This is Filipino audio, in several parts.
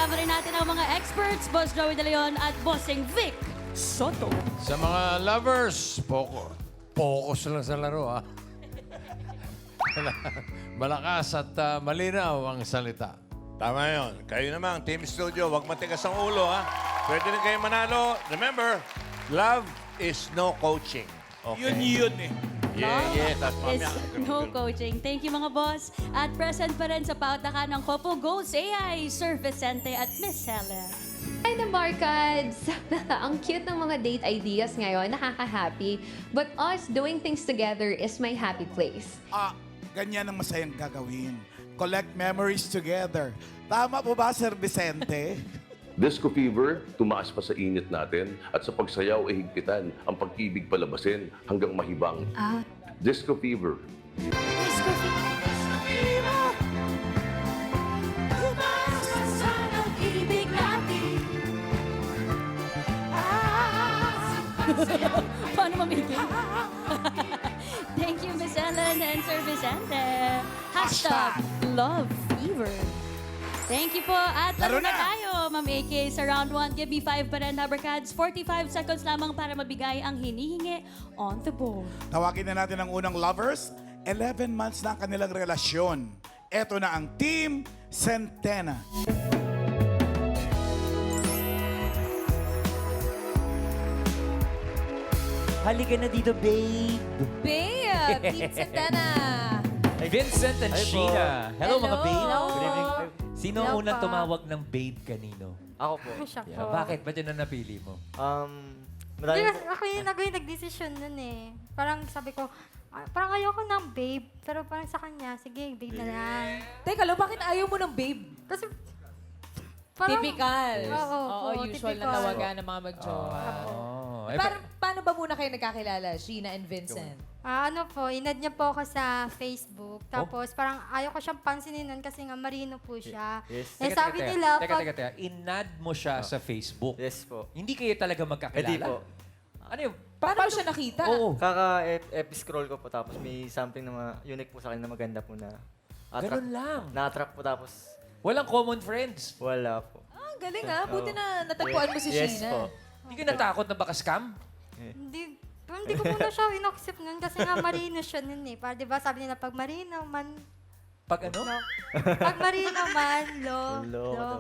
Kasama rin natin ang mga experts, Boss Joey De Leon at Bossing Vic Soto. Sa mga lovers, focus lang sa laro, ha? Malakas at malinaw ang salita. Tama yun. Kayo naman, Team Studio, huwag matigas ang ulo, ha? Pwede rin kayo manalo. Remember, love is no coaching. Okay? Yun eh. Yeah. Tapos Is mamaya. no coaching. Thank you mga boss. At present pa rin sa pautakan ng Couple Goals AI, Sir Vicente at Miss Helen. Hi na Markads! Ang cute ng mga date ideas ngayon, nakaka-happy. But us doing things together is my happy place. Ganyan ang masayang gagawin. Collect memories together. Tama po ba, Sir Vicente? Disco fever, tumaas pa sa init natin at sa pagsayaw ay higpitan ang pag-ibig palabasin hanggang mahibang. Disco fever. Paano mamigil? Thank you, Miss Ellen and Sir Vicente. Hashtag Love Fever. Thank you po. At laro Laro na na. tayo, Ma'am AK. Sa round 1, give me 5 pa rin, Habercads. 45 seconds lamang para mabigay ang hinihingi on the board. Tawagin na natin ang unang lovers. 11 months na ang kanilang relasyon. Ito na ang Team Centena. Halika na dito, babe. Babe, Team Santana. Vincent and Hi po. Sheena. Hello, mga Hello. babe. Good evening, babe. Sino ang Hello unang po. tumawag ng babe kanino? Ako po. Siya Yeah, po. bakit? Ba't yun ang napili mo? Marami Di, po. ako yung nag-decision nun eh. Parang sabi ko, parang ayoko ng babe. Pero parang sa kanya, sige, babe na lang. Teka lang, bakit ayaw mo ng babe? Kasi, parang, Typical. Oo, usual na typical. tawagan ng mga mag-jowa. Oh. Paano ba muna kayo nagkakilala, Sheena and Vincent? ano po, inad niya po ako sa Facebook. Tapos parang ayaw ko siyang pansinin nun kasi nga marino po siya. Yes. Eh sabi nila, Teka. Inad mo siya sa Facebook. Yes po. Hindi kayo talaga magkakilala? Hindi po. Ano yun? Paano mo siya nakita? Oo. Scroll ko po tapos may something na unique po sa akin na maganda po na Ganun lang. na-attract po tapos Walang common friends. wala po. Ang galing ha. Buti na natagpuan mo si Yes Sheena. po. Hindi ka natakot na baka scam? hindi ko muna siya in-accept nun kasi nga marino siya nun eh. Para diba sabi nila, pag marino man, Pag ano? pag marino man, Loko daw.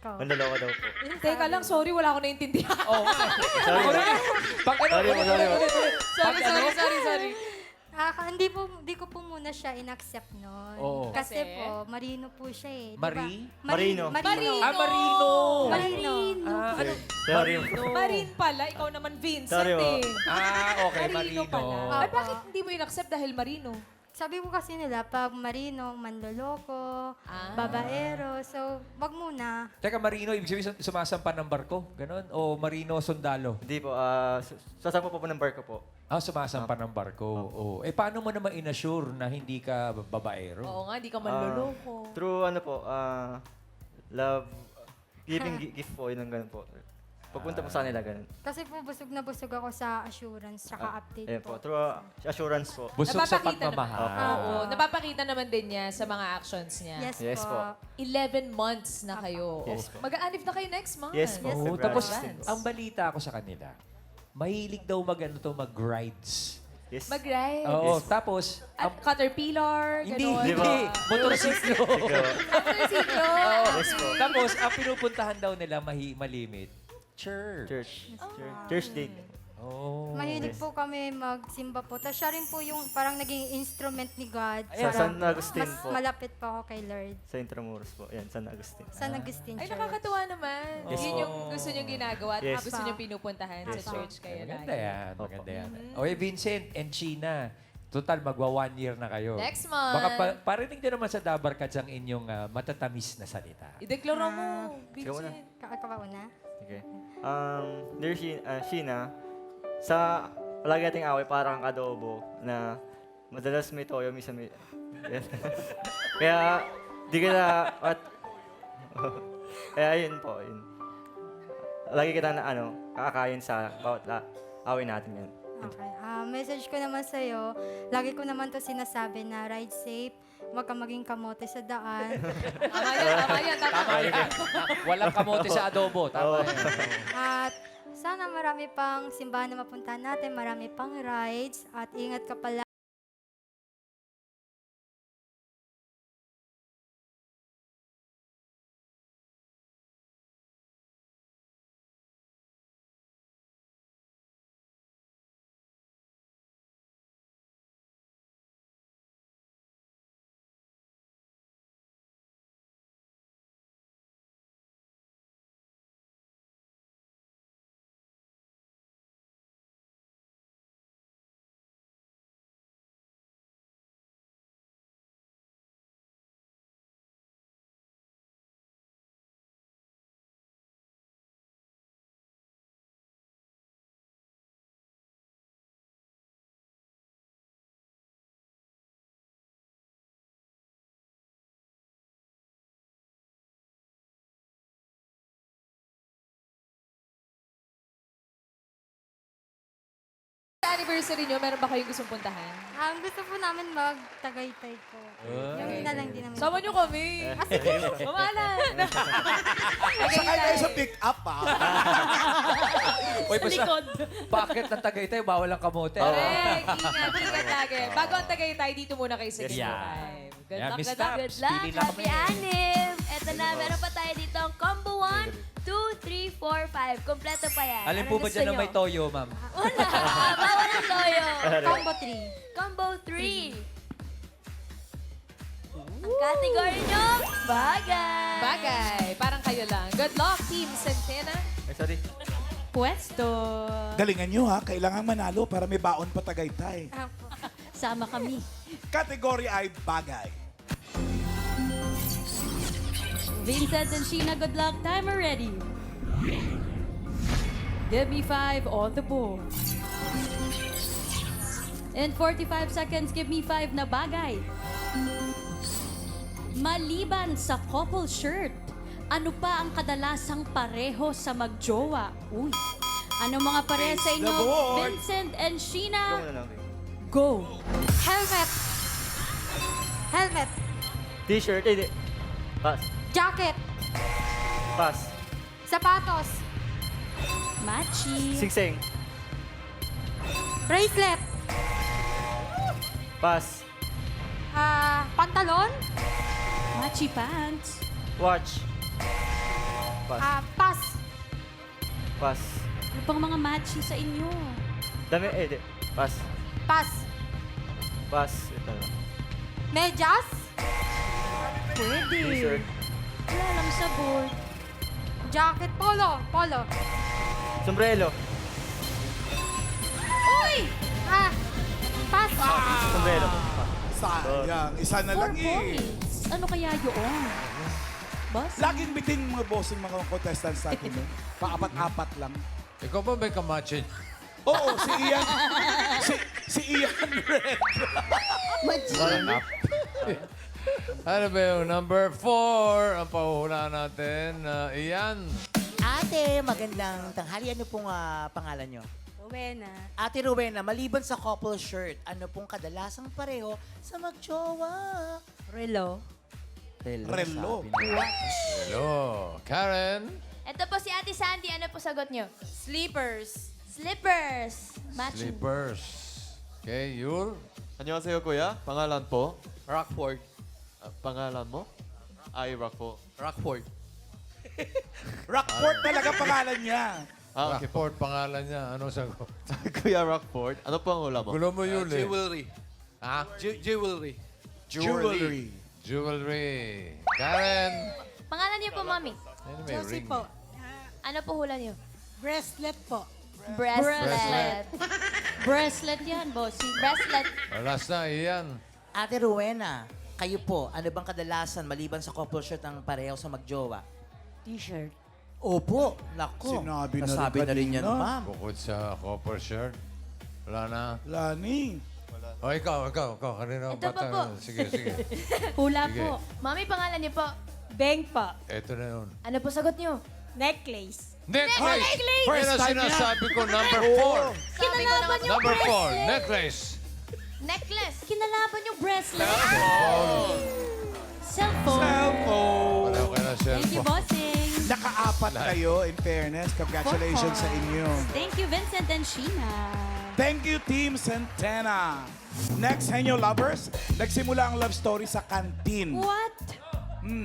Ikaw. Manloloko daw po. Teka lang, sorry, wala ako naintindihan. Oo nga. Pag ano? Sorry po, sorry po. Sorry. Hindi ko po muna siya in-accept nun. Oo. Kasi Kasi? po, marino po siya eh. Marie? Marino. Marino. Marino! Marino. Ano? Sorry po. Marine pala, ikaw naman Vincent Sorry, eh. Okay, Marino Marino. pala. Ay, bakit hindi mo in-accept dahil Marino? Sabi ko kasi nila, pag marino, manloloko, babaero. So, wag muna. Teka, Marino, ibig sabihin sumasampa ng barko? Ganon? O Marino sundalo? Hindi po. Sasama po ng barko po. Sumasampa ng barko. Oh. Eh, paano mo naman inassure na hindi ka babaero? Oo nga, di ka manloloko. Through love, giving gift po, yun ang ganun po. Pagpunta po sa kanila, ganun. Kasi po, busog na busog ako sa assurance, tsaka update Ayan po. po. Through assurance po. Busog sa Napapakita pagmamahal. Oo, napapakita naman din niya sa mga actions niya. Yes, Yes po. po. 11 months na kayo. Yes po. Mag-aanif na kayo next month. Yes po. Oo, February tapos 16 po. ang balita ko sa kanila, mahilig daw mag-rides. Yes. Mag-ride. Oo, tapos, At Caterpillar, hindi, gano'n. Di ba? hindi, motorsiklo. Motorsiklo. Yes po. Tapos, ang pinupuntahan daw nila malimit, church. Church date. Oh. Mahilig po kami magsimba po. Tapos siya rin po yung parang naging instrument ni God. Sa Para San Agustin mas po. malapit po ako kay Lord. Sa Intramuros po. Yan, San Agustin. San Agustin Ay, Church. nakakatuwa naman. Yes Yun po. yung gusto niyong ginagawa at Yes. gusto niyong pinupuntahan sa Yes. church kayo Maganda lagi. yan, maganda yan. Okay, Vincent and Sheena, total magwa 1 year na kayo. Next month. Baka parinig nyo naman sa Dabarkads ang inyong matatamis na salita. Ideklara mo, Ikaw na. Vincent. Ikaw ba una? Okay. Dear Sheena, sa palagi nating away parang adobo na madalas may toyo, minsan may... Yan. Kaya, di ka na... Kaya yun po, yun. Lagi kita na kakakain sa bawat away natin yan. Okay. Message ko naman sa'yo, lagi ko naman to sinasabi na ride safe, Huwag kang maging kamote sa daan. Tama yan, tama yan, tama yan. Walang kamote sa adobo. Tama yan. At sana marami pang simbahan na mapuntahan natin, marami pang rides, at ingat ka pala. Sa anniversary nyo, meron ba kayong gustong puntahan? Gusto po namin mag-Tagaytay po. Yung ina lang din namin. Sama nyo kami. Sige. Mamahalan. Sakay tayo sa pick-up, Uy, Sa basta, likod. bakit ng Tagaytay bawal ang kamote? Correct. Ingat lagi. Bago ang Tagaytay, dito muna kayo sa Yes, Game yeah. 5. Good Yeah, luck, Miss good luck. Taps. Good luck. Pili lang Happy kami. Anim. Eto na, meron pa tayo dito ang combo 1, 2, 3, 4, 5. Kompleto pa yan. Alin Ano po ba gusto dyan na nyo? may toyo, ma'am? Wala. Bawal ang toyo. Combo 3. Combo 3. Ang category nyo, bagay. Bagay. Parang kayo lang. Good luck, Team Centena. Ay, sorry. Pwesto. Galingan nyo ha, kailangan manalo para may baon pa Tagaytay. Sama kami. Kategory ay bagay. Vincent and Sheena, good luck. Timer ready. Give me 5 on the board. In 45 seconds, give me 5 na bagay. Maliban sa couple shirt, ano pa ang kadalasang pareho sa magjowa? Uy. Ano mga pareho sa inyo? the board. Vincent and Ikaw Sheena, na lang. go. Helmet. Helmet. T-shirt. Eh, di. Pass. Jacket. Pass. Sapatos. Machi. Singsing. Bracelet. Pass. Pantalon. Machi pants. Watch. Pass. Pass. Pass. Ano pang mga machi sa inyo? Dami. Eh, di. Pass. Pass. Pass. Ito na. Medyas. Pwede. T-shirt. Wala lang sa board. Jacket. Polo. Polo. Sombrero. Uy! Pass. Sombrero. Sayang, isa na 4 lang eh. points. Ano kaya yun? Boss? Laging bitin mga bossing mga contestants natin yun. Paapat-apat lang. Ikaw ba may kamachi? Oo, si Ian. si Ian Red. Ano ba yung number 4? Ang pahuhulaan natin. Ian. Ate, magandang tanghali. Ano pong pangalan nyo? Rowena. Ate Rowena, maliban sa couple shirt, ano pong kadalasang pareho sa magjowa? Relo. Relo. Hello. Karen. Ito po si Ate Sandy. Ano po sagot nyo? Sleepers. Slippers. Matching. Slippers. Okay, Yul. 안녕하세요, kuya. Pangalan po? Rockford. Pangalan mo? Ay, Rockford. Rockford. Rockport talaga pangalan niya. Ah, okay po. Rockford pangalan niya. Ano sagot? Kuya Rockford. Ano po ang ulam mo? Gulo mo, Yul eh. Jewelry. Ha? Jewelry. Jewelry. Jewelry. Karen. Pangalan niyo po, Mami? Ano may ring? Ano po hula niyo? Bracelet po. Bracelet. Bracelet yan, bossy. Bracelet. Last na, Ian. Ate Rowena, kayo po, ano bang kadalasan maliban sa couple shirt ang pareho sa magjowa? T-shirt. Opo, nako. Sinabi na rin Nasabi na rin yan, kanina. ma'am. Bukod sa copper shirt. Wala na. Lani. O, ikaw. Kanina Ito pa po. Sige. Hula Sige. po. Mami, pangalan niyo po? Beng pa. Ito na yun. Ano po sagot niyo? Necklace. Necklace! First Yan ang time sinasabi ko, number 4. Kinalaban niyo Number 4, bracelet. necklace. Necklace. kinalaban yung bracelet. Cellphone. Cellphone! Wala ka na Thank you, cellphone. bossing. Naka-apat kayo, in fairness. Congratulations sa inyo. Thank you, Vincent and Sheena. Thank you, Team Centena. Next, Henyo Lovers, nagsimula ang love story sa kantin. What?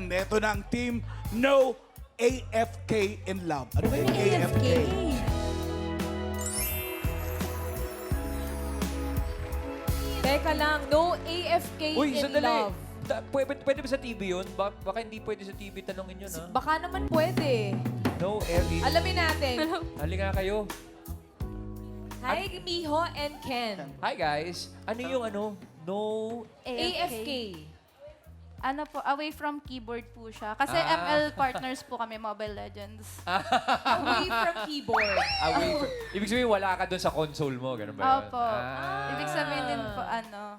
Ito na ang team No AFK in Love. Ano ba yung AFK? Teka lang, no AFK Uy, in sandali. love. Pwede ba sa TV yun? Baka hindi pwede sa TV, tanongin yun, ha? Baka naman pwede. No, Ellie. Alamin natin. Halika kayo. Hi, Miho and Ken. Hi, guys. Ano yung ano? No... AFK. Ano po, away from keyboard po siya. Kasi Ah. ML partners po kami, Mobile Legends. Away from keyboard. Away from... Ibig sabihin, wala ka doon sa console mo. Ganun ba yun? Opo. Ibig sabihin din po,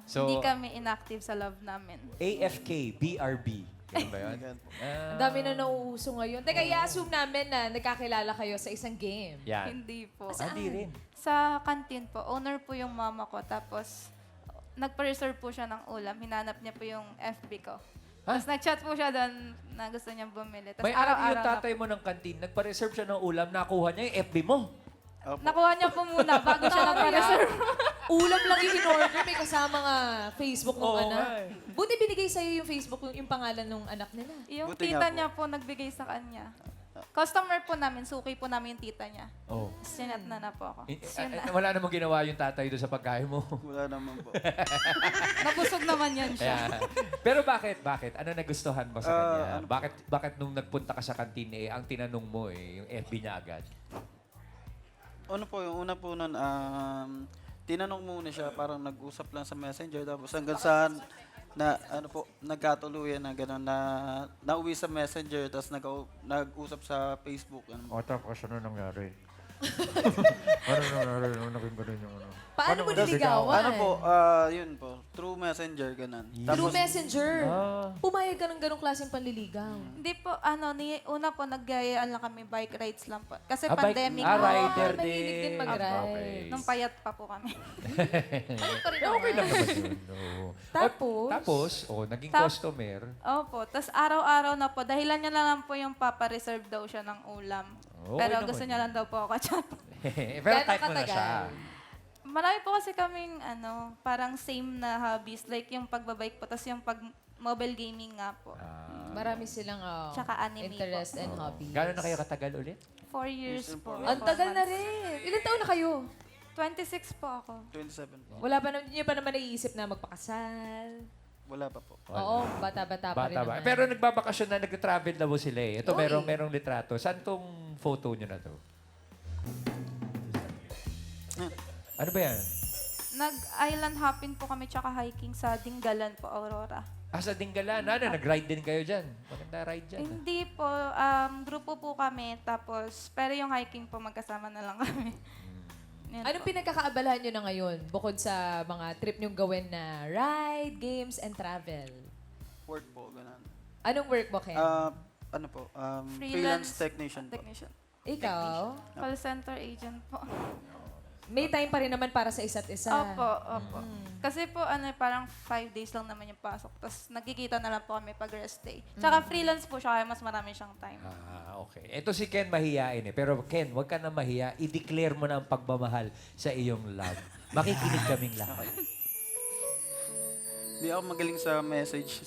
So- hindi kami inactive sa love namin. AFK, BRB. Ganun ba yun? Ang dami na nauuso ngayon. Teka, i-assume namin na nagkakilala kayo sa isang game. Yan. Hindi po. Hindi rin. Sa kantin po, owner po yung mama ko. Tapos, nagpa-reserve po siya ng ulam. Hinanap niya po yung FB ko. Tapos nag-chat po siya doon na gusto niyang bumili. Tapos May ari yung araw-araw tatay mo ng kantin. Nagpa-reserve siya ng ulam. Nakuha niya yung FB mo. nakuha niya po muna bago siya nagpa-reserve. Ulam lang yung in-order. May kasama nga Facebook ng Oo anak. nga eh. Buti binigay sa'yo yung Facebook, yung pangalan ng anak nila. Yung Buti tita nga po. niya po nagbigay sa kanya. Customer po namin, suki po namin yung tita niya. Oh. Sinat na po ako. Yun na. Wala namang ginawa yung tatay doon sa pagkain mo. Wala naman po. Nabusog naman yan siya. Kaya, pero bakit? Bakit? Ano nagustuhan mo sa kanya? ano po? Bakit nung nagpunta ka sa kantin, ang tinanong mo yung FB niya agad? Ano po, yung una po nun, tinanong muna siya, parang nag-usap lang sa messenger. Tapos hanggang sa, nagkatuluyan na gano'n, na nauwi sa messenger, tapos nag-usap sa Facebook. Ano. Tapos ano nangyari? Ano nangyari nung naging ganun yung ano? Paano mo niligawan? Ano po, yun po, through messenger, gano'n. Through Messenger. Ah. Pumayag ka ng ganong klaseng panliligaw. Hindi po, una po, naggayaan lang kami, bike rides lang po. Kasi Ah, bike- pandemic ah, po. rider mahilig din mag-ride. Okay. Nung payat pa po kami. Ano pa rin Okay lang naman yun. Oo. Tapos? Naging Tap- customer. Opo. Tapos araw-araw na po, dahilan niya na lang po yung papa-reserve daw siya ng ulam. Okay Pero naman gusto niya lang daw po ako chat. Pero Gano'ng type mo na siya. katagal? Marami po kasi kaming parang same na hobbies. Like yung pagbabike po, tapos yung mobile gaming nga po. Marami silang Tsaka anime interest po. and hobbies. Gano'n na kayo katagal ulit? 4 years po. Ang tagal na rin. Ilan taon na kayo? 26 po ako. 27 po. Wala pa naman, niyo pa naman naiisip na magpakasal. Wala pa po. Oo, bata-bata pa rin Bata ba? naman. Pero nagbabakasyon na, nag-travel na po sila eh. Ito, Uy. merong litrato. Saan tong photo nyo na to? Ano ba yan? Nag-island hopping po kami tsaka hiking sa Dingalan po, Aurora. Sa Dingalan. Nag-ride din kayo dyan. Maganda ride dyan. Hindi po, grupo po kami. Tapos, pero yung hiking po, magkasama na lang kami. Yun Anong po. pinagkakaabalahan nyo na ngayon bukod sa mga trip nyong gawin na ride, games, and travel? Work po, gano'n. Anong work mo, Ken? Ano po, Freelance freelance technician po. Technician. Ikaw? Call center agent po. May time pa rin naman para sa isa't isa. Opo. Kasi po, parang 5 days lang naman yung pasok. Tapos nagkikita na lang po kami pag rest day. Tsaka freelance po siya, kaya mas marami siyang time. Okay. Ito si Ken mahiyain eh. Pero Ken, huwag ka na mahiya. I-declare mo na ang pagmamahal sa iyong love. Makikinig kaming lahat. Hindi ako magaling sa message.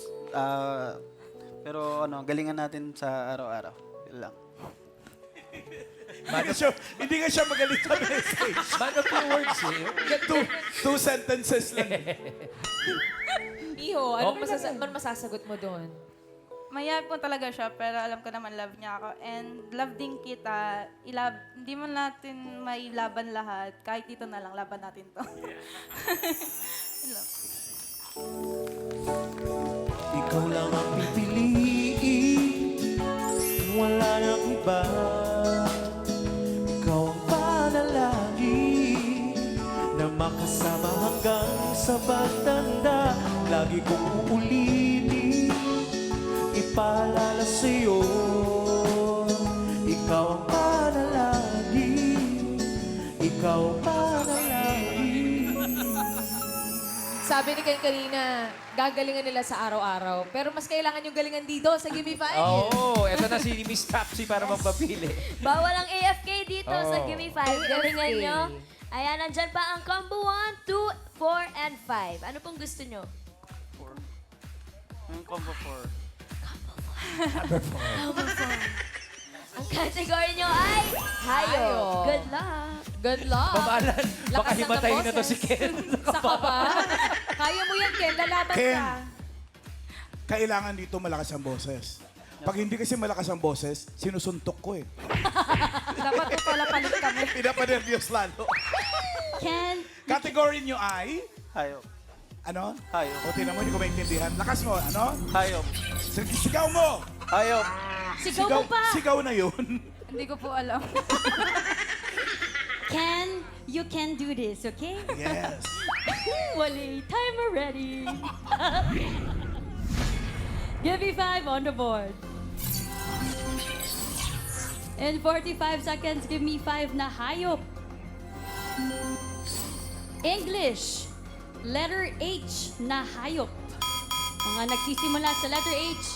Pero galingan natin sa araw-araw. Yun lang. Hindi nga siya magaling sa message. Man of your words eh. Two sentences lang. Iho, ano masasagot mo doon? Mayayab po talaga siya, pero alam ko naman love niya ako. And love din kita. Hindi man natin may laban lahat. Kahit dito na lang, laban natin to. Ikaw lang ang pipiliin, wala nang iba. Ikaw ang panalangin na makasama hanggang sa pagtanda. Lagi kong uulitin, ipaalala sa'yo. Ikaw ang panalangin, ikaw ang panalangin. Sabi ni Ken kanina, gagalingan nila sa araw-araw. Pero mas kailangan yung galingan dito sa Gimme 5. Oo, eto na si Miss Tapsi para magpapili. Bawal ang AFK dito sa Oh. Gimme 5. Galingan nyo. Ayan, nandyan pa ang combo 1, 2, 4, and 5. Ano pong gusto nyo? 4. Yung combo 4. Ang category nyo ay Hayo. Hayo. Good luck. Good luck. Mamalan, baka Lakas ng himatayin na to boses. si Ken. Saka ba? Kaya mo yan, Ken. Lalaban Ken. ka. Kailangan dito malakas ang boses. Pag hindi kasi malakas ang boses, sinusuntok ko eh. Dapat po pala palit kami. Pinapanervyos lalo. Ken, Category nyo ay... Hayop. Ano? Hayop. O, tinan mo, hindi ko maintindihan. Lakas mo, ano? Hayop. Sigaw mo! Hayop. sigaw mo pa. Sigaw na yun. Hindi ko po alam. Ken, you can do this, okay? Yes. Wally, timer ready. Give me 5 on the board. In 45 seconds, give me 5 na hayop. English, letter H na hayop. Mga nagsisimula sa letter H,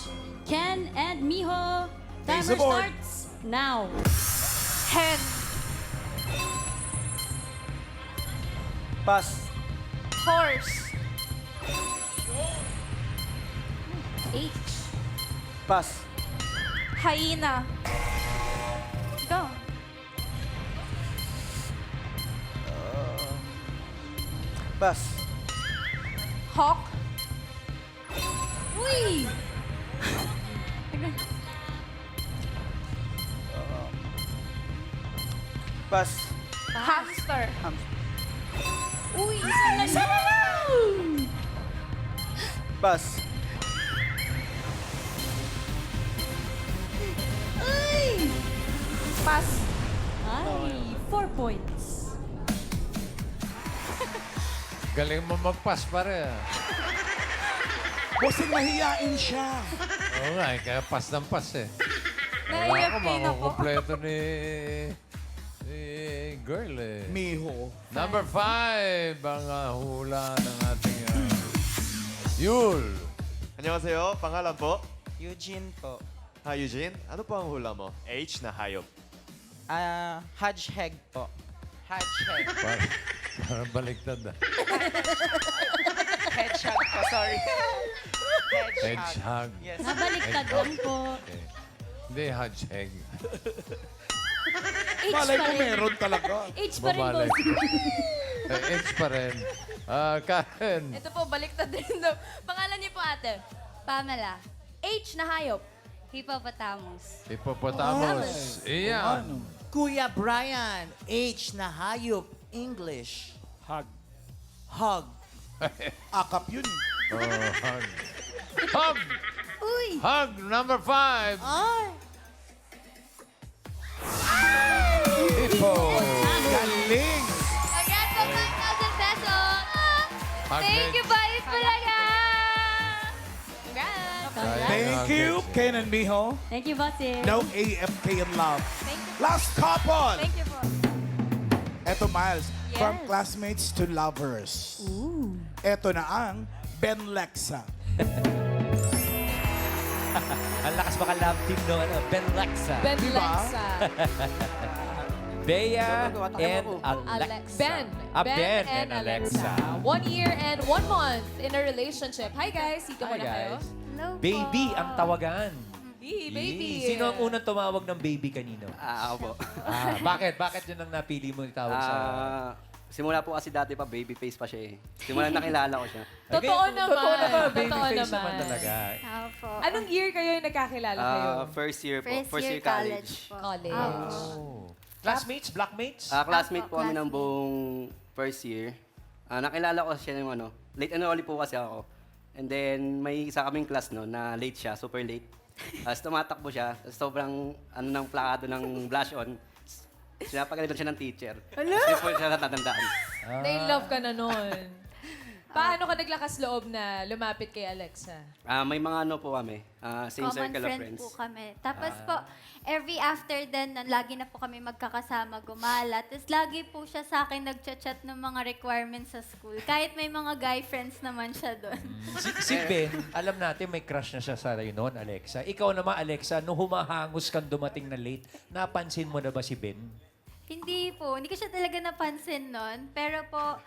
Ken and Miho. Face Timer the board. starts now. Hen. Pass. Horse. H. Pass. Hyena. Go. Pass. Hawk. Uy! Pass. Hamster. Uy! Isa na siya! Pass. Ay! Pass. Ay, 4 points. Galing mo mag-pass pare. Bossing mahiyain siya. Oo nga, kaya pass ng pass eh. Wala Naiyak ko, din ako. makukumpleto ni girl eh. Miho. Number 5, ang hula ng ating Yul. 안녕하세요. pangalan po? Eugene po. Hi, Eugene. Ano po ang hula mo? H na hayop. Hedgehog po. Hedgehog. Parang baliktad ah. Hedgehog po, sorry. Hedgehog. Yes. Nabaliktad lang po. Okay. Hindi, hedgehog. H Malay pa ko rin. meron talaga. H pa rin, Babalik. boss. H pa rin. Karen. Ito po, baliktad din daw. Pangalan niyo po, ate? Pamela. H na hayop. Hippopotamus. Hippopotamus. Iyan. Kuya Brian, H na hayop, English. Hug. Hug. Akap yun eh. Oh, hug. Hug! Uy! Hug, number 5. Ay! Hippo. Galing! Again po, 5,000 pesos. Hug Thank head. you, Bayos Bulaga. Congrats. Thank you, Ken and Miho. Thank you, bossing. No AFK in love. Thank you. Last couple! Thank you po. Eto, Miles. From Yes. classmates to lovers. Ooh. Eto na ang Ben Lexa. Ang lakas maka-love team no, Ben Lexa. Ben Diba? Lexa. Bea and Alexa. Alex. Ben. Ben and Alexa. 1 year and 1 month in a relationship. Hi guys, dito Hi muna kayo. guys. Hello po. Baby ang tawagan. Baby. Sino ang unang tumawag ng baby kanino? Ako po. Bakit? Bakit yun ang napili mo itawag sa... Simula po kasi dati pa, baby face pa siya eh. Simula nakilala ko siya. Totoo naman. Totoo naman. Baby Totoo face naman. naman talaga. Opo. Anong year kayo yung nagkakilala kayo? First year po. First year college po. College. Oh. Classmates? Blockmates? Classmate Opo, po kami ng classmate. buong first year. Nakilala ko siya yung late enrollee po kasi ako. And then may isa kaming class no, na late siya, super late. Tapos tumatakbo siya, tapos sobrang ng plakado ng blush on. Sinapagalitan siya ng teacher. Hala? Hindi po siya natatandaan. Na-in love ka na nun. Paano ka naglakas loob na lumapit kay Alexa? May mga ano po kami, same Common circle of friend friends. po kami. Tapos po, every after then, lagi na po kami magkakasama gumala. Tapos lagi po siya sa akin nagchat-chat ng mga requirements sa school. Kahit may mga guy friends naman siya doon. Si Ben, alam natin may crush na siya sa iyo noon, Alexa. Ikaw naman, Alexa, nung humahangos kang dumating na late, napansin mo na ba si Ben? Hindi po. Hindi ko siya talaga napansin nun. Pero po,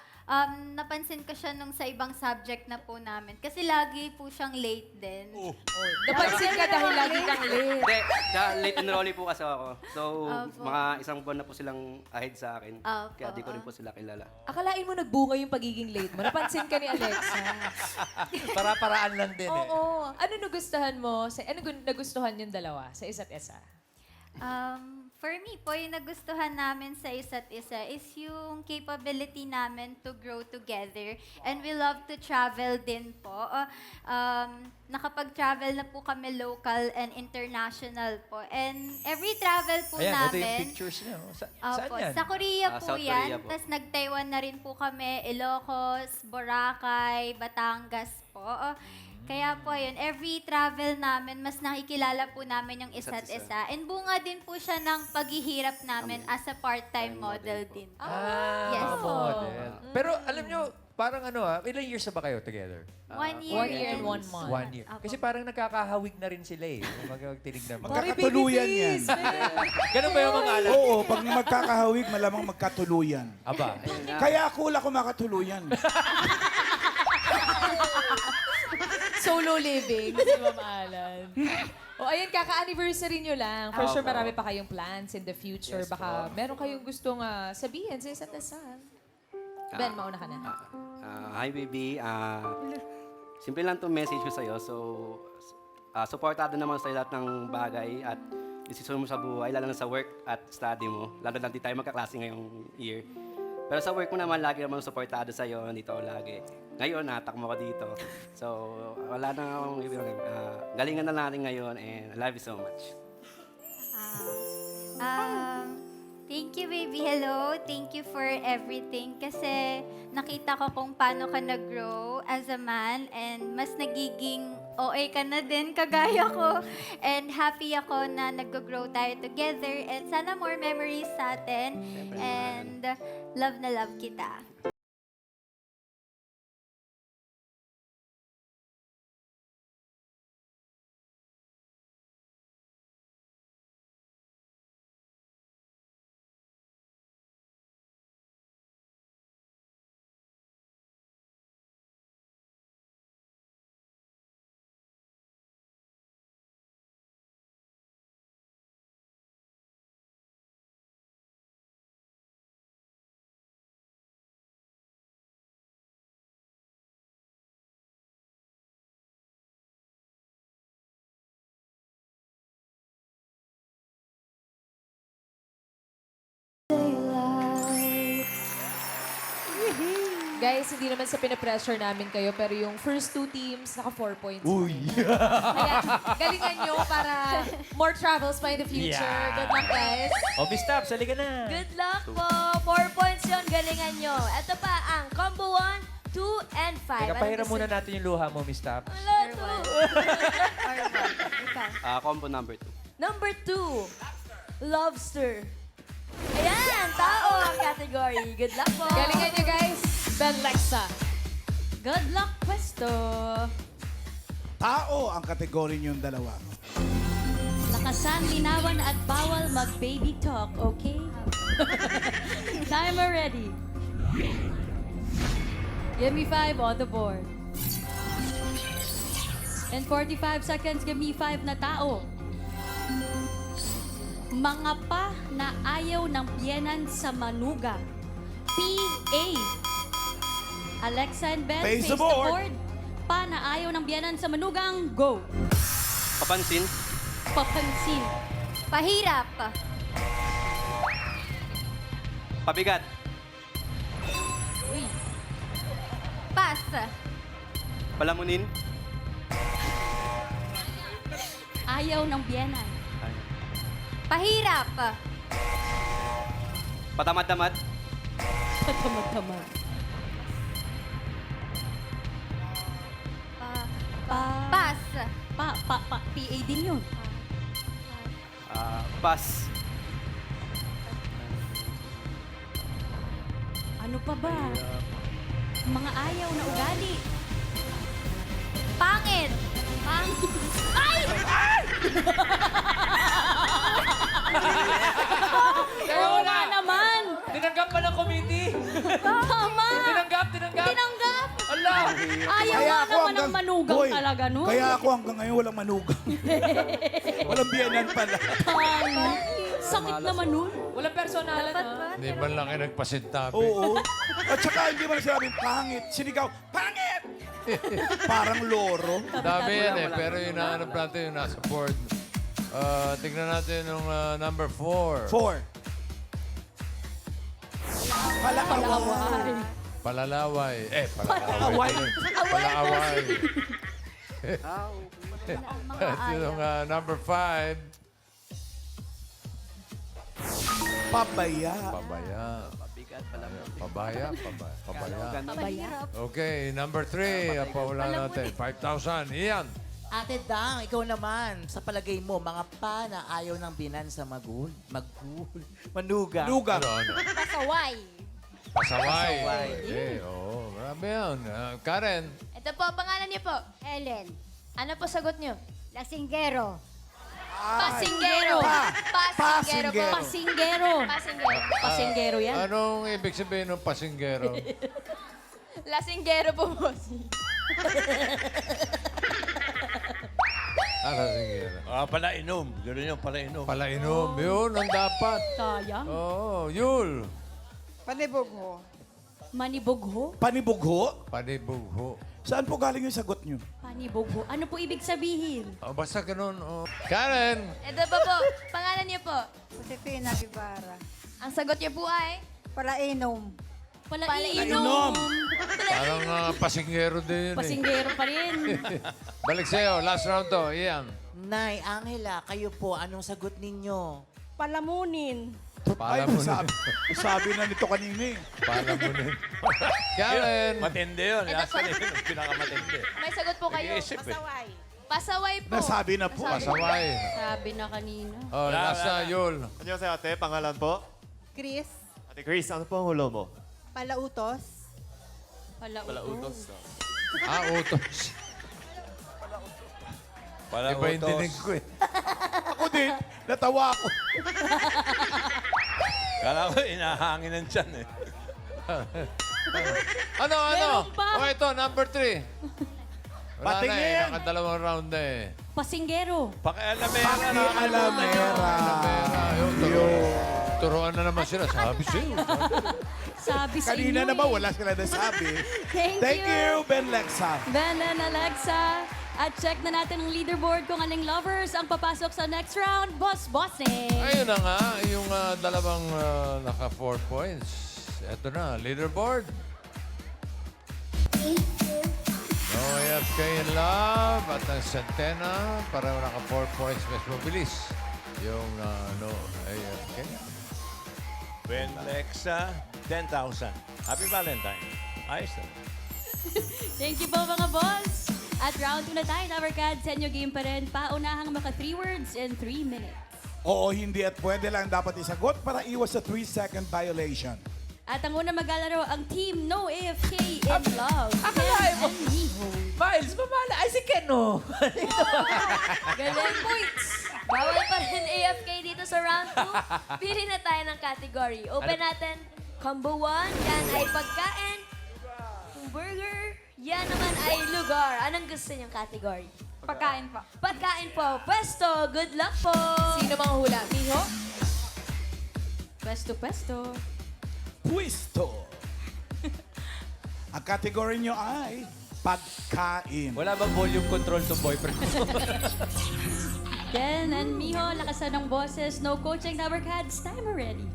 napansin ko siya nung sa ibang subject na po namin. Kasi lagi po siyang late din. Napansin ka dahil lagi kang late. Hindi, late enrollee po kasi ako. So, Opo. mga isang buwan na po silang ahead sa akin. Opo, Kaya di ko rin po sila kilala. Akalain mo nagbunga yung pagiging late mo. Napansin ka ni Alexa. Para-paraan lang din eh. Oo. Ano nagustuhan mo? Ano nagustuhan yung dalawa sa isa't isa? For me po, yung nagustuhan namin sa isa't isa is yung capability namin to grow together. And we love to travel din po. Nakapag-travel na po kami local and international po. And every travel po Ayan, ito namin... yung pictures niya. Oh. Saan Opo, yan? sa Korea po South yan. Korea po. Tapos nag-Taiwan na rin po kami, Ilocos, Boracay, Batangas po. Kaya po yun, every travel namin, mas nakikilala po namin yung isa't isa. And bunga din po siya ng paghihirap namin as a part-time model din. Yes. Mga model. Pero alam nyo, parang ilang years na ba kayo together? 1 year. 1 year and 1 month. 1 year. Kasi parang nagkakahawig na rin sila eh. Magtinignan mo. Magkakatuluyan yan. Ganun ba yung mga alam? Oo, pag magkakahawig, malamang magkatuluyan. Aba. Kaya cool ako makatuluyan. Solo living, si Ma'am Alan. O ayun, kaka-anniversary nyo lang. For sure, marami pa kayong plans in the future. Yes, Baka meron kayong gustong sabihin sa isa't isa. Ben, mauna ka na. Hi, baby. Simple lang itong message ko sa'yo. So, supportado naman sa lahat ng bagay at decision mo sa buhay, lalo na sa work at study mo. Lalo na di tayo magkaklase ngayong year. Pero sa work mo naman, lagi naman supportado sa'yo. Nandito ako lagi. Ngayon, natak mo ko dito. So, wala na akong ibig. Galingan na natin ngayon and I love you so much. Thank you, baby. Hello. Thank you for everything. Kasi nakita ko kung paano ka nag-grow as a man and mas nagiging OA ka na din, kagaya ko. And happy ako na nag-grow tayo together. And sana more memories sa atin. And love na love kita. Guys, hindi naman sa pinapressure namin kayo, pero yung first 2 teams, naka 4 points. Uy! Kaya, galingan nyo para more travels pa in the future. Yeah. Good luck, guys. O, Miss Tabs, halika na. Good luck po. 4 points yun. Galingan nyo. Ito pa ang combo 1, 2, and 5. Teka, pahiram muna natin yung luha mo, Miss Tabs. Combo number 2. Number 2, lobster. Ayan, tao ang category. Good luck po. Galingan nyo, guys. Ben Lexa. Good luck, pwesto. Tao ang kategory niyong dalawa. Lakasan, linawan at bawal mag-baby talk, okay? Timer ready. Give me 5 on the board. In 45 seconds, give me 5 na tao. Mga pa na ayaw ng biyenan sa manugang. P.A. Alexa and Ben, Face face the the board. board. Pa na ayaw ng biyenan sa manugang, go. Papansin. Papansin. Pahirap. Pabigat. Uy. Pass. Palamunin. Ayaw ng biyenan. Pahirap. Patamad-tamad. Patamad-tamad. Pass. PA din yun. Pass. Ano pa ba? Mga ayaw na ugali. Pangit. Ay! Kaya Oo wala. nga naman. Tinanggap pa ng committee. Tama. Tinanggap. Tinanggap. Ala. Ayaw nga naman ng manugang Hoy, talaga, no? Kaya ako hanggang ngayon walang manugang. Walang biyanan pala. Sakit naman nun. Walang personalan, ha? Hindi man lang kayo nagpasintabi. Oo. At saka hindi mo na sinabing pangit. Sinigaw, pangit! Parang loro. Dami yan eh, pero yung nahanap natin yung nasa board. Tignan natin yung number 4. 4. Palakaway. Palalaway. Palalaway. Palaaway. Mga Ito yung number 5. Pabaya. Pabaya. Pabaya. Pabaya. Okay, number 3. Paula natin. 5,000. Iyan. Ate Dang, ikaw naman, sa palagay mo, mga pa na ayaw ng binan sa manugang. Lugang. Ano? Pasaway. Pasaway. Okay, oo. Marami yan. Karen. Ito po, ang pangalan niyo po. Helen. Ano po sagot niyo? Lasinggero. Pasinggero. Pasinggero po. Pasinggero. Pasinggero. Pasinggero yan. Anong ibig sabihin ng pasinggero? Lasinggero po, bossing. Pasinggero. Palainom. Gano'n yung palainom. Palainom. Yun, ang dapat. Sayang. Oo, Yul. Panibugho. Manibugho? Panibugho? Panibugho. Saan po galing yung sagot nyo? Panibugho. Ano po ibig sabihin? Basta ganun. Karen. Ito pa po, pangalan niyo po. Josefina Ibarra. Ang sagot niyo po ay? Palainom. Palainom. Parang pasinggero din yun Pasinggero pa rin. Balik sa'yo. Last round to. Iyan. Nay, Angela, kayo po, anong sagot ninyo? Palamunin. Ay, sabi na nito kanina eh. Palamunin. Karen. Matindi yun. Ito Actually, yun ang pinakamatindi. May sagot po kayo. Nag-iisip eh. Pasaway po. Nasabi na po. Pasaway. Sabi na kanina. Oh, last na, Yul. 안녕하세요, ate. Pangalan po? Chris. Ate Chris, ano po ang hulo mo? Palautos. Palautos. Utos. Iba yung dinig ko eh. Ako din. Natawa ako. Kala ko inahanginan dyan eh. Ano? Meron pa. Oh, ito, number 3. Wala na eh. Patingin. Nakadalawang round na eh. Pasinggero. Pakialamera. Pakialamera. Turuan na naman sila. Sabi sa'yo. Sabi sa inyo Kanina naman eh. wala sila nasabi. Thank you, Ben Lexa. Ben and Alexa. At check na natin ang leaderboard kung aling lovers ang papasok sa next round. Bossing! Ayun na nga, yung dalawang naka 4 points. Ito na, leaderboard. No AFK in love at ang Centena para naka 4 points. Mas mabilis yung no AFK. Ben Lexa, 10,000. Happy Valentine. Ayos na. Thank you po mga boss! At round 2 na tayo, Lovercad. Sa inyo game pa rin. Paunahang maka 3 words in 3 minutes. Oo, hindi at pwede lang dapat isagot para iwas sa 3-second violation. At ang una maglalaro, ang team No AFK in Love. Akalain mo. Ken and Miho. Miles, mamala. Ay, si Ken, no? Galing points. Bawal pa rin AFK dito sa round 2. Pili na tayo ng category. Open natin. Combo 1, yan ay pagkain. Burger. Yan naman ay lugar. Anong gusto niyong category? Pagkain po. Pagkain po. Pwesto. Good luck po. Sino mga hula? Miho? Pesto. Pwisto. Ang category nyo ay pagkain. Wala bang volume control to boyfriend mo? Ken and Miho, lakasan ng boses. No coaching, Lovercads. Time already.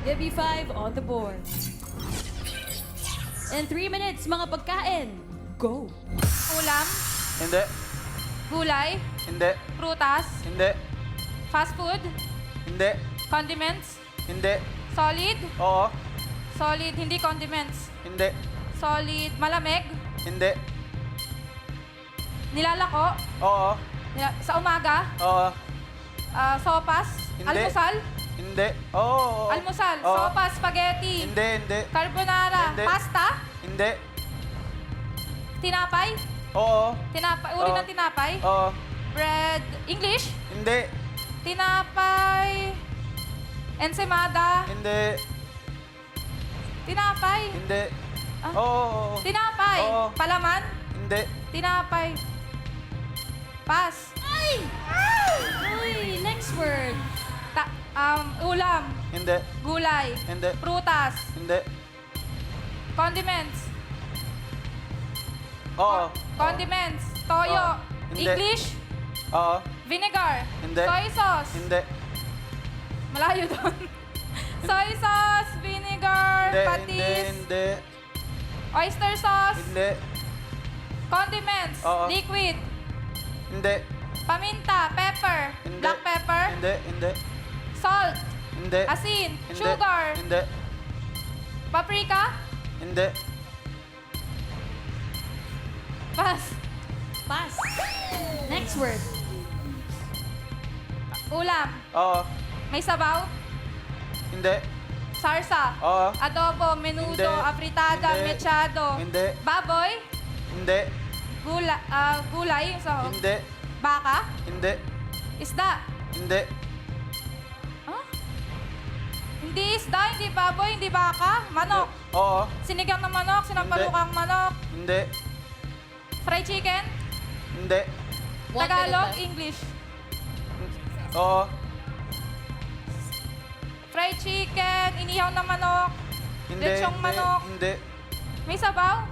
Give me 5 on the board. In 3 minutes, mga pagkain. Go! Ulam, Hindi. gulay, Hindi. prutas, Hindi. fast food, Hindi. condiments, Hindi. solid, Oo. solid, hindi condiments, Hindi. solid, malamig, Hindi. Nilalako. Oo. Sa umaga. Oo. Sopas. Hindi. Almusal. Hindi. Oo. Almusal. Oo. Sopas, spaghetti. Hindi. Carbonara. Hindi. Pasta. Hindi. Tinapay. Oo. Tinapay. Uri Oo. ng tinapay. Oo. Bread. English. Hindi. Tinapay. Ensaymada. Hindi. Tinapay. Hindi. Oo. Tinapay. Oo. Palaman. Hindi. Tinapay. Pass. Ay! Uy, next word. Ulam. Hindi. Gulay. Hindi. Prutas. Hindi. Condiments. Oo. Condiments. Toyo. Hindi. English. Oo. Vinegar. Hindi. Soy sauce. Hindi. Malayo doon. Soy sauce, vinegar, Hindi. patis, Hindi. oyster sauce, Hindi. condiments, Oo. liquid, Hindi. paminta, pepper, Hindi. black pepper, Hindi. salt, Hindi. asin, Hindi. sugar, Hindi. paprika, Hindi. pass, Pass. Next word. ulam, Oo. may sabaw, Hindi. sarsa, Oo. adobo, menudo, Hindi. afritada, Hindi. mechado, Hindi. baboy, Hindi. gulay, so, Hindi. baka, Hindi. isda, Hindi. hindi isda, hindi baboy, hindi baka, manok, Oo. sinigang na manok, sinampalukang manok, Hindi. fried chicken, Hindi. Tagalog, English. Oo. Fried chicken, inihaw na manok, Hindi. lechong manok, Hindi. may sabaw,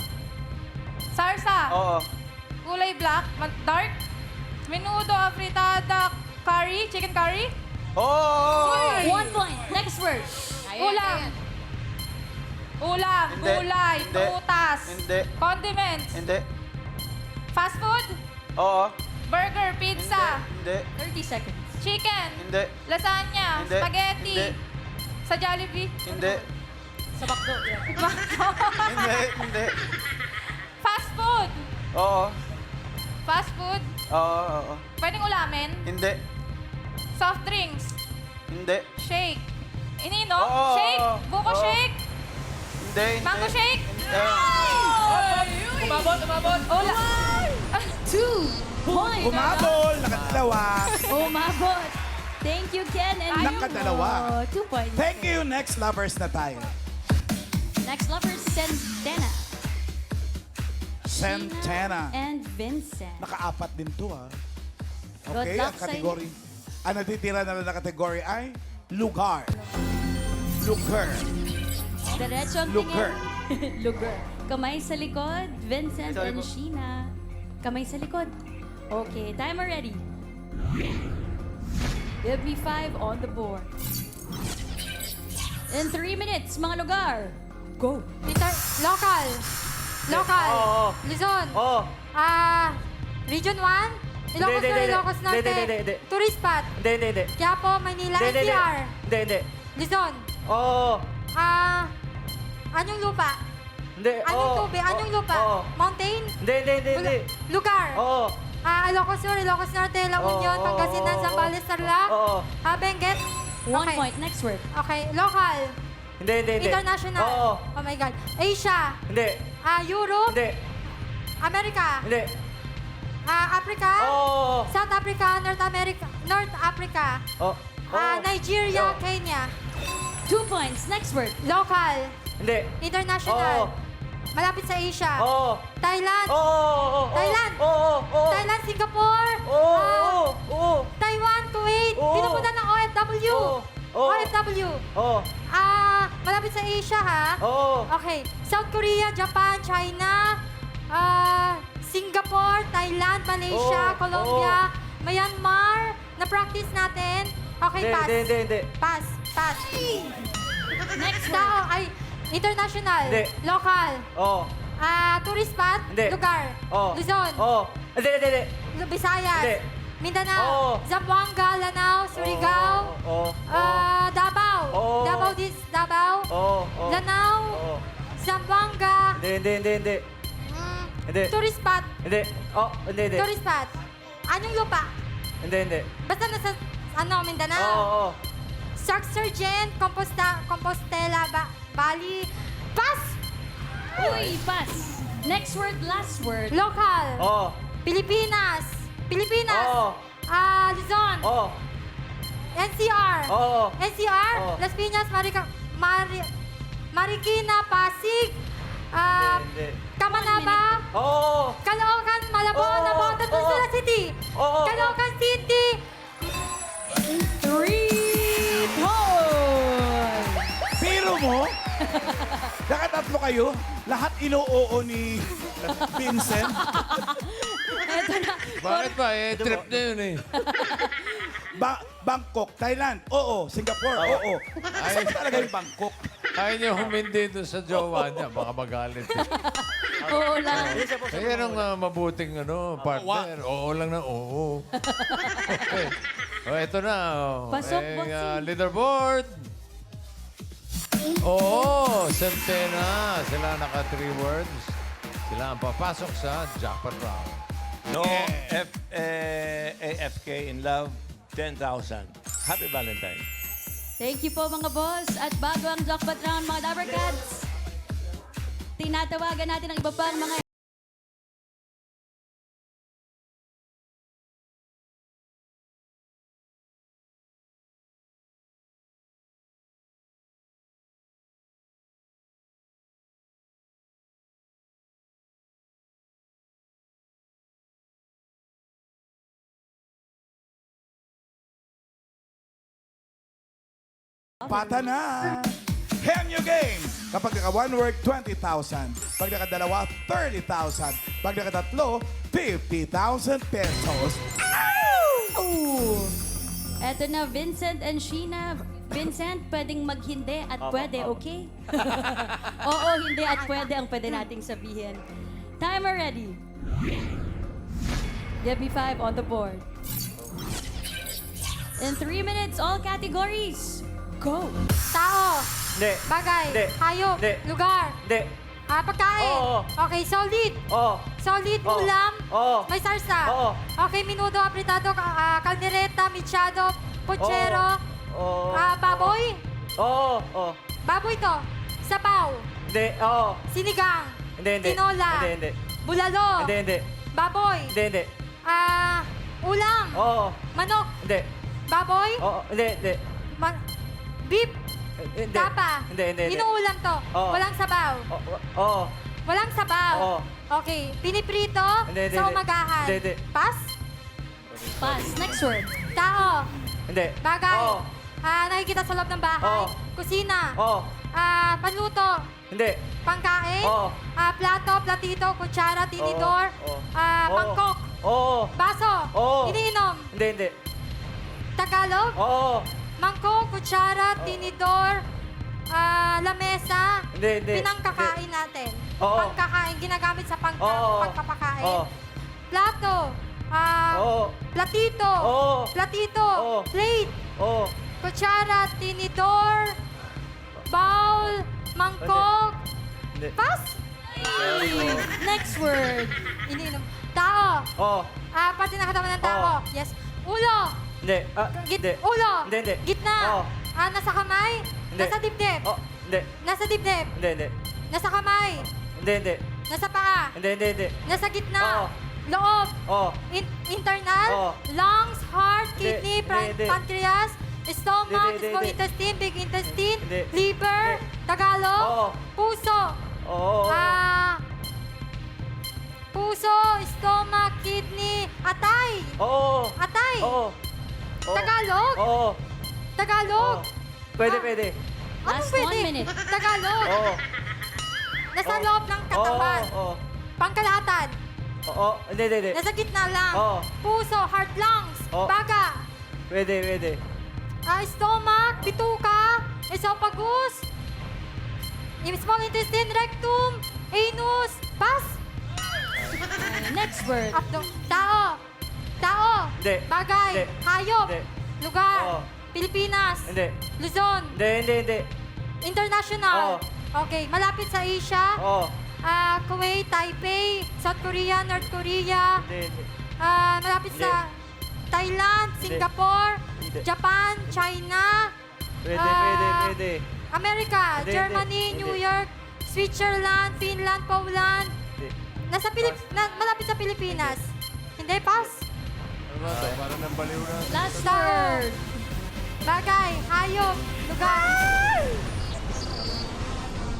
sarsa, Oo. gulay black, dark, menudo, afritada, curry, chicken curry, Oo. 1 point. Next word. ulam, Hindi. gulay, Hindi. prutas, Hindi. condiments, Hindi. fast food, Oo. burger, pizza, Hindi. 30 seconds. chicken, Hindi. lasagna, Hindi. spaghetti, Hindi. sa Jollibee, Hindi. Sa bakdo. Hindi. Hindi. fast food, Oo. fast food, Oo. pwedeng ulamin, Hindi. soft drinks, Hindi. shake, inino, Oo. shake, buko Oo. shake, Hindi. mango shake, Umabot! Ula. 2 points. Umabol, nakadalawa. Umabot. Thank you, Ken and Nakadalawa. Yumo. 2 points. Thank you. Next lovers na tayo. Next lover, Centena Centena. and Vincent. Nakaapat din to, ha? Good Okay, luck ang sa kategory. Ang natitira na lang na kategory ay lugar. Lugar. Diretso ang Lugar. tingin. Lugar. Kamay sa likod, Vincent Sorry and po. Sheena. Kamay sa likod. Okay, timer ready. Give me 5 on the board. In 3 minutes, mga lugar. Go. Local. Local. Oo. Luzon. Oo. Region 1. Ilocos Hindi, Sur, hindi, Ilocos hindi. Norte. Hindi. Tourist spot. Hindi. Quiapo, Maynila, Hindi. NCR. Hindi. Luzon. Oo. Anyong lupa. Hindi. Anyong tubig. Anyong lupa. Oo. Mountain. Hindi. Lugar. Oo. Ilocos Sur, Ilocos Norte, La Union, Oo, Pangasinan, oo, Zambales, Tarlac. Oo. Benguet. 1 Okay. point. Next word. Okay. Local. Hindi. International. Oo. Oh my God. Asia. Hindi. Europe. Hindi. America. Hindi. Africa. Oo. South Africa, North Africa. Oo. Nigeria, Kenya. 2 points. Next word. Local. Hindi. International. Oo. Malapit sa Asia. Oo. Thailand. Oo. Thailand. Oo. Thailand, Singapore. Oo. Taiwan, Kuwait. Oo. Pinupunta ng OFW. Oo. OFW. Oo. Malapit sa Asia, ha? Oo. Okay. South Korea, Japan, China, Singapore, Thailand, Malaysia, Oo. Colombia, Myanmar. Na-practice natin. Okay, pass. Hindi. Pass. Next word. Tao, international. Hindi. Local. Oo. Tourist spot. Hindi. Lugar. Oo. Luzon. Oo. Hindi. Visayas. Hindi. Mindanao. Oo. Zamboanga, Lanao, Surigao. Oo. Davao. Oo. Davao. Oo. Lanao. Oo. Zamboanga. Hindi. Hindi. Tourist spot. Hindi. Oh, hindi. Tourist spot. Anong lupa? Hindi. Basta nasa, Mindanao. Oo. Shark Surgeon, Compostela, Bali. Pass! Uy, pass. Next word, last word. Local. Oo. Pilipinas. Oo. Luzon. Oo. NCR. Oo. NCR. Oo. Las Piñas, Marikina, Pasig. Hindi. Kamanaba. Oo. Caloocan, Malabon, Oo. Nabotan, Consuela City. Oo. Caloocan City. 3 points. Pero mo, nakatatlo kayo, lahat ino-oo ni Vincent. Eto na. Bakit ba? Eh, trip na yun eh. Bangkok, Thailand, oo. Singapore, oo. Saan talaga yung Bangkok? Ayaw niya humindi doon sa jowa niya. Baka magalit. Oo lang. Kaya nung mabuting partner. Oo lang na oo. Okay. O, eto na. Pasok, Eh, bossing. leaderboard. Oo, Centena. Sila naka 3 words. Sila ang papasok sa jackpot round. No AFK in love, 10,000. Happy Valentine's. Thank you po mga boss. At bago ang jackpot round mga Dabber Cats, tinatawagan natin ang iba pang mga Pata na! Henyo Game! Kapag naka 1 word, 20,000. Pag nakadalawa, 30,000. Pag nakatatlo, 50,000 pesos. Oh! Eto na, Vincent and Sheena. Vincent, pwedeng maghindi at pwede, okay? Oo, hindi at pwede ang pwede nating sabihin. Timer ready. Give me 5 on the board. In 3 minutes, all categories. Go! Tao. Hindi. Bagay. Hindi. Hayop. Hindi. Lugar. Hindi. Pagkain. Oo. Okay, solid. Oo. Solid Oo. ulam. Oo. May sarsa. Oo. Okay, minudo, apretado, caldereta, michado, pochero. Oo. Baboy. Oo. Oo. Baboy to. Sabaw. Hindi. Oo. Sinigang. Hindi. Tinola. Hindi. Bulalo. Hindi. Baboy. Hindi. Ulam. Oo. Manok. Hindi. Baboy. Oo. Hindi. Beef. Hindi. Tapa. Hindi. Inuulam to. Oo. Walang sabaw. Oo. Walang sabaw. Oo. Okay. Piniprito Hindi. sa umagahan. Hindi. Pass? Pass. Next word. Tao. Hindi. Bagay. Oo. Nakikita sa loob ng bahay. Oo. Kusina. Oo. Panluto. Hindi. Pangkain. Oo. Plato, platito, kutsara, tinidor. Oo. Mangkok. Oo. Baso. Oo. Iniinom. Hindi. Tagalog. Oo. Mangkok, kutsara, tinidor, lamesa. Hindi. Pinangkakain natin. Oo. Pangkakain, ginagamit sa Oo. pagpapakain. Oo. Plato. Oo. Platito. Oo. Platito. Oo. Plate. Oo. Kutsara, tinidor, bowl, mangkok. Hindi. Pass? Next word. Iniinom. Tao. Oo. Parte ng katawan ng tao. Yes. Ulo. Hindi. Hindi. Ulo. Hindi. Gitna. Oo. Nasa kamay. Hindi. Nasa dibdib. Oo. Hindi. Nasa dibdib. Hindi. Nasa kamay. Hindi. Nasa paa. Hindi. Nasa gitna. Oo. Loob. Oo. Internal. Oo. Lungs, heart, Hindi. kidney, Hindi. pancreas, stomach, Hindi. small intestine, big intestine, Hindi. liver, Tagalog, Oo. puso. Oo. Puso, stomach, kidney, atay. Oo. Atay. Oo. Tagalog. Oo. Tagalog. Pwede. Anong Last pwede? 1 minute. Tagalog. Oo. Nasa loob ng katawan. Oo. Pangkalahatan. Oo. Hindi. Nasa gitna lang. Oo. Puso, heart, lungs, Oo. baga, Pwede. stomach, bituka, esophagus, small intestine, rectum, anus, pass. Next word. Abdong. Tao. Hindi. Bagay. Hindi. Hayop. Hindi. Lugar. Oo. Pilipinas. Hindi. Luzon. Hindi. International. Oo. Okay. Malapit sa Asia. Oo. Kuwait, Taipei, South Korea, North Korea, Hindi. malapit sa Thailand, Singapore, Hindi. Japan, China, Pwede. America, Hindi, Germany, hindi. New York, Switzerland, Finland, Poland. Hindi. Malapit sa Pilipinas. Hindi, pass. Ano ba ito? Parang nang baliw na. Last Tao. word. Bagay, hayop, lugar.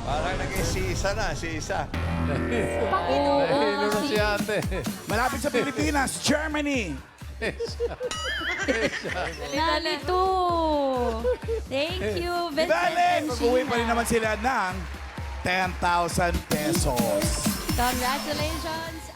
Parang naging si Isa na, si Isa. Nahilo na si ate. Malapit sa Pilipinas, Germany. Nalito. Thank you, Vincent Bale, and mag-uwi pa rin Sheena. naman sila ng 10,000 pesos. Congratulations.